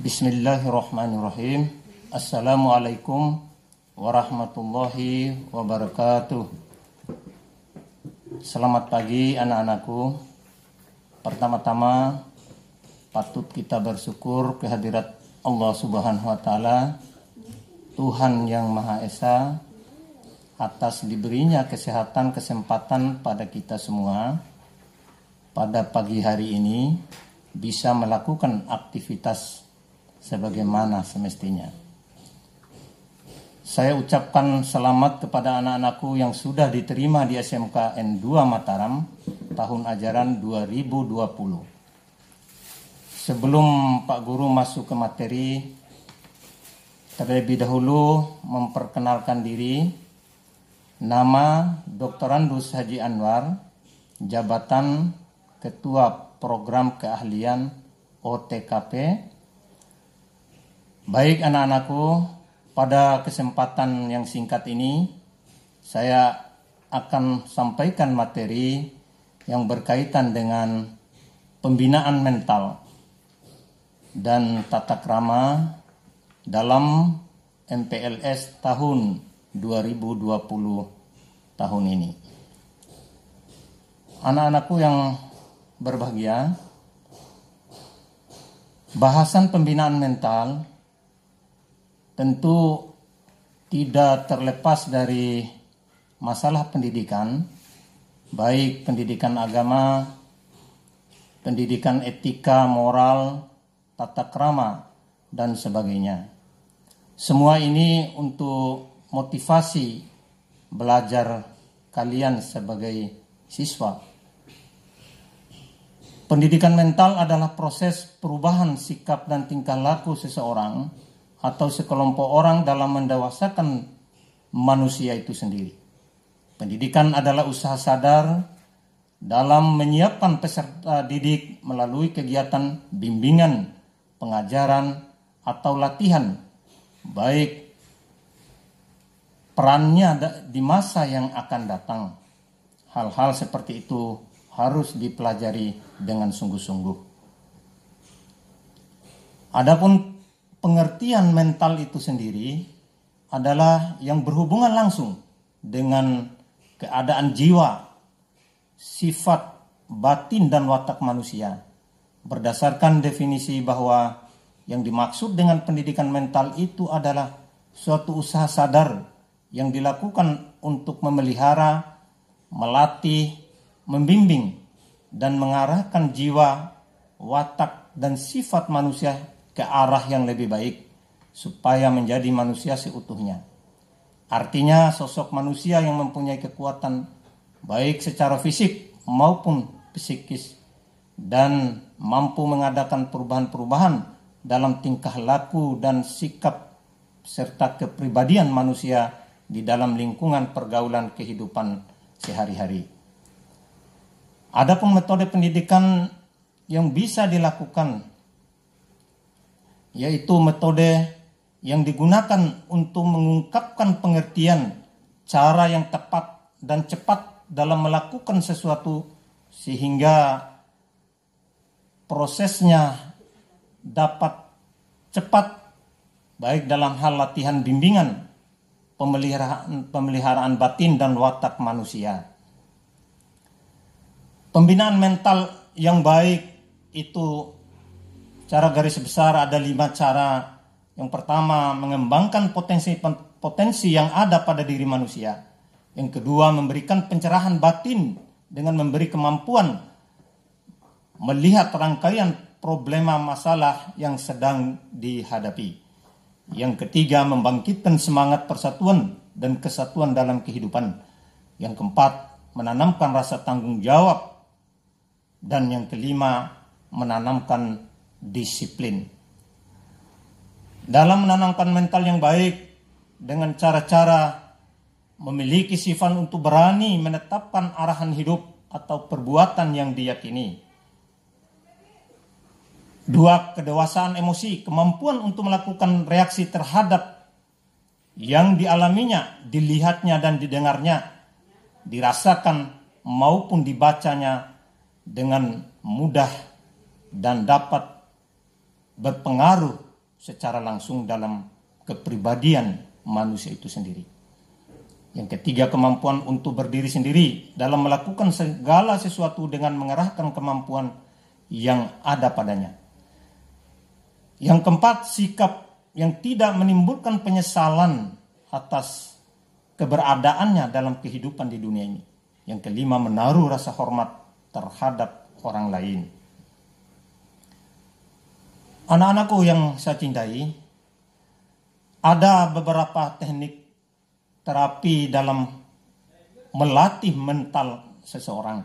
Bismillahirrahmanirrahim. Assalamualaikum warahmatullahi wabarakatuh. Selamat pagi anak-anakku. Pertama-tama patut kita bersyukur kehadirat Allah Subhanahu wa taala, Tuhan yang Maha Esa, atas diberinya kesempatan pada kita semua pada pagi hari ini bisa melakukan aktivitas sebagaimana semestinya. Saya ucapkan selamat kepada anak-anakku yang sudah diterima di SMK N2 Mataram tahun ajaran 2020. Sebelum Pak Guru masuk ke materi, terlebih dahulu memperkenalkan diri. Nama Dr. Andus Haji Anwar, jabatan Ketua Program Keahlian OTKP. Baik anak-anakku, pada kesempatan yang singkat ini saya akan sampaikan materi yang berkaitan dengan pembinaan mental dan tata krama dalam MPLS tahun 2020 tahun ini. Anak-anakku yang berbahagia, bahasan pembinaan mental tentu tidak terlepas dari masalah pendidikan, baik pendidikan agama, pendidikan etika, moral, tata krama, dan sebagainya. Semua ini untuk motivasi belajar kalian sebagai siswa. Pendidikan mental adalah proses perubahan sikap dan tingkah laku seseorang atau sekelompok orang dalam mendewasakan manusia itu sendiri. Pendidikan adalah usaha sadar dalam menyiapkan peserta didik melalui kegiatan bimbingan, pengajaran, atau latihan, baik perannya di masa yang akan datang. Hal-hal seperti itu harus dipelajari dengan sungguh-sungguh. Adapun pengertian mental itu sendiri adalah yang berhubungan langsung dengan keadaan jiwa, sifat, batin, dan watak manusia. Berdasarkan definisi bahwa yang dimaksud dengan pendidikan mental itu adalah suatu usaha sadar yang dilakukan untuk memelihara, melatih, membimbing, dan mengarahkan jiwa, watak, dan sifat manusia ke arah yang lebih baik supaya menjadi manusia seutuhnya. Artinya sosok manusia yang mempunyai kekuatan baik secara fisik maupun psikis dan mampu mengadakan perubahan-perubahan dalam tingkah laku dan sikap serta kepribadian manusia di dalam lingkungan pergaulan kehidupan sehari-hari. Adapun metode pendidikan yang bisa dilakukan, yaitu metode yang digunakan untuk mengungkapkan pengertian cara yang tepat dan cepat dalam melakukan sesuatu sehingga prosesnya dapat cepat, baik dalam hal latihan bimbingan, pemeliharaan batin dan watak manusia. Pembinaan mental yang baik itu cara garis besar ada 5 cara. Yang pertama, mengembangkan potensi yang ada pada diri manusia. Yang kedua, memberikan pencerahan batin dengan memberi kemampuan melihat rangkaian problema masalah yang sedang dihadapi. Yang ketiga, membangkitkan semangat persatuan dan kesatuan dalam kehidupan. Yang keempat, menanamkan rasa tanggung jawab. Dan yang kelima, menanamkan disiplin. Dalam menanamkan mental yang baik dengan cara-cara memiliki sifat untuk berani menetapkan arahan hidup atau perbuatan yang diyakini. 2, kedewasaan emosi, kemampuan untuk melakukan reaksi terhadap yang dialaminya, dilihatnya dan didengarnya, dirasakan maupun dibacanya dengan mudah dan dapat berpengaruh secara langsung dalam kepribadian manusia itu sendiri. Yang ketiga, kemampuan untuk berdiri sendiri dalam melakukan segala sesuatu dengan mengerahkan kemampuan yang ada padanya. Yang keempat, sikap yang tidak menimbulkan penyesalan atas keberadaannya dalam kehidupan di dunia ini. Yang kelima, menaruh rasa hormat terhadap orang lain. Anak-anakku yang saya cintai, ada beberapa teknik terapi dalam melatih mental seseorang.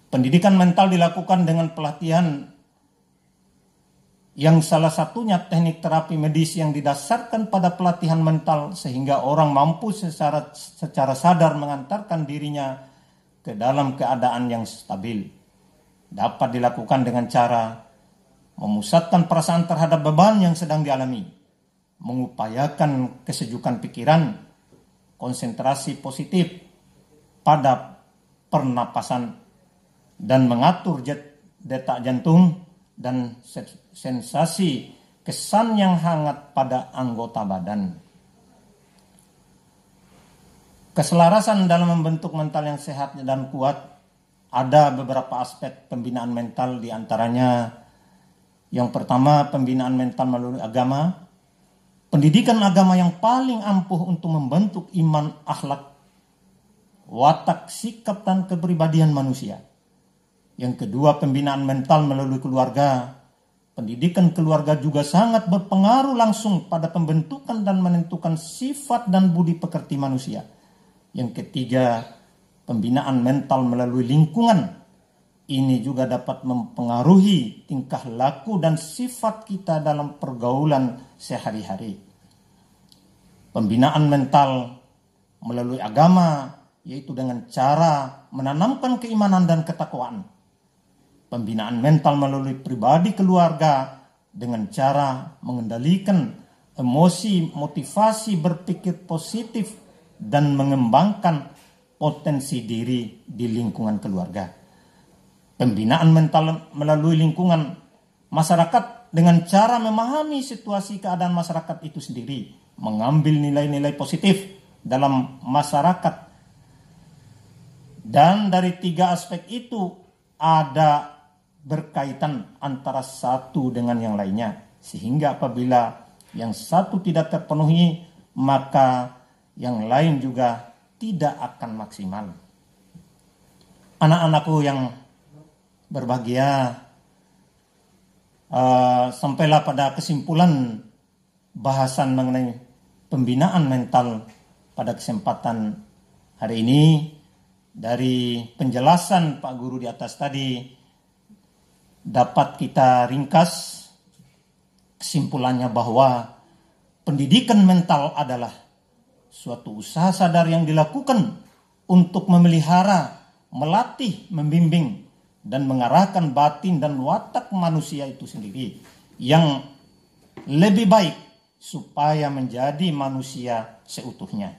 Pendidikan mental dilakukan dengan pelatihan yang salah satunya teknik terapi medis yang didasarkan pada pelatihan mental sehingga orang mampu secara sadar mengantarkan dirinya ke dalam keadaan yang stabil. Dapat dilakukan dengan cara memusatkan perasaan terhadap beban yang sedang dialami, mengupayakan kesejukan pikiran, konsentrasi positif pada pernapasan, dan mengatur detak jantung dan sensasi kesan yang hangat pada anggota badan. Keselarasan dalam membentuk mental yang sehat dan kuat, ada beberapa aspek pembinaan mental, di antaranya yang pertama, pembinaan mental melalui agama. Pendidikan agama yang paling ampuh untuk membentuk iman, akhlak, watak, sikap, dan kepribadian manusia. Yang kedua, pembinaan mental melalui keluarga. Pendidikan keluarga juga sangat berpengaruh langsung pada pembentukan dan menentukan sifat dan budi pekerti manusia. Yang ketiga, pembinaan mental melalui lingkungan. Ini juga dapat mempengaruhi tingkah laku dan sifat kita dalam pergaulan sehari-hari. Pembinaan mental melalui agama, yaitu dengan cara menanamkan keimanan dan ketakwaan. Pembinaan mental melalui pribadi keluarga dengan cara mengendalikan emosi, motivasi berpikir positif, dan mengembangkan potensi diri di lingkungan keluarga. Pembinaan mental melalui lingkungan masyarakat dengan cara memahami situasi keadaan masyarakat itu sendiri, mengambil nilai-nilai positif dalam masyarakat. Dan dari tiga aspek itu ada berkaitan antara satu dengan yang lainnya, sehingga apabila yang satu tidak terpenuhi, maka yang lain juga tidak akan maksimal. Anak-anakku yang berbahagia, sampailah pada kesimpulan bahasan mengenai pembinaan mental pada kesempatan hari ini. Dari penjelasan Pak Guru di atas tadi, dapat kita ringkas kesimpulannya bahwa pendidikan mental adalah suatu usaha sadar yang dilakukan untuk memelihara, melatih, membimbing, dan mengarahkan batin dan watak manusia itu sendiri yang lebih baik supaya menjadi manusia seutuhnya.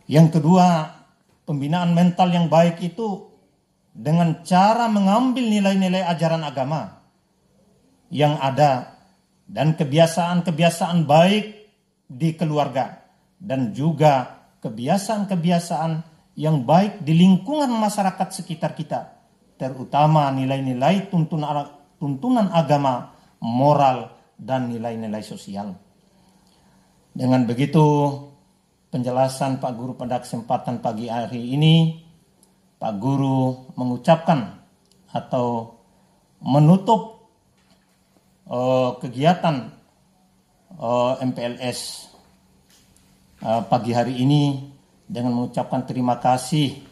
Yang kedua, pembinaan mental yang baik itu dengan cara mengambil nilai-nilai ajaran agama yang ada dan kebiasaan-kebiasaan baik di keluarga dan juga kebiasaan-kebiasaan yang baik di lingkungan masyarakat sekitar kita, terutama nilai-nilai tuntunan agama, moral, dan nilai-nilai sosial. Dengan begitu, penjelasan Pak Guru pada kesempatan pagi hari ini, Pak Guru mengucapkan atau menutup kegiatan MPLS pagi hari ini dengan mengucapkan terima kasih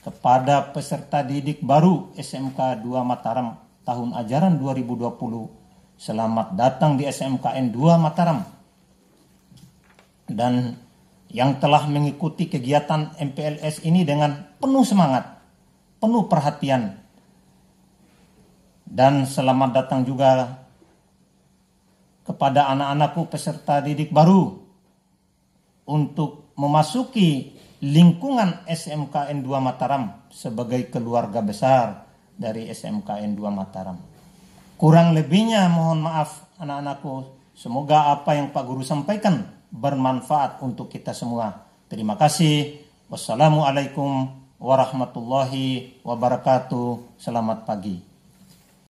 kepada peserta didik baru SMK 2 Mataram tahun ajaran 2020. Selamat datang di SMKN 2 Mataram. Dan yang telah mengikuti kegiatan MPLS ini dengan penuh semangat, penuh perhatian. Dan selamat datang juga kepada anak-anakku peserta didik baru untuk memasuki lingkungan SMKN 2 Mataram sebagai keluarga besar dari SMKN 2 Mataram. Kurang lebihnya mohon maaf anak-anakku. Semoga apa yang Pak Guru sampaikan bermanfaat untuk kita semua. Terima kasih. Wassalamualaikum warahmatullahi wabarakatuh. Selamat pagi.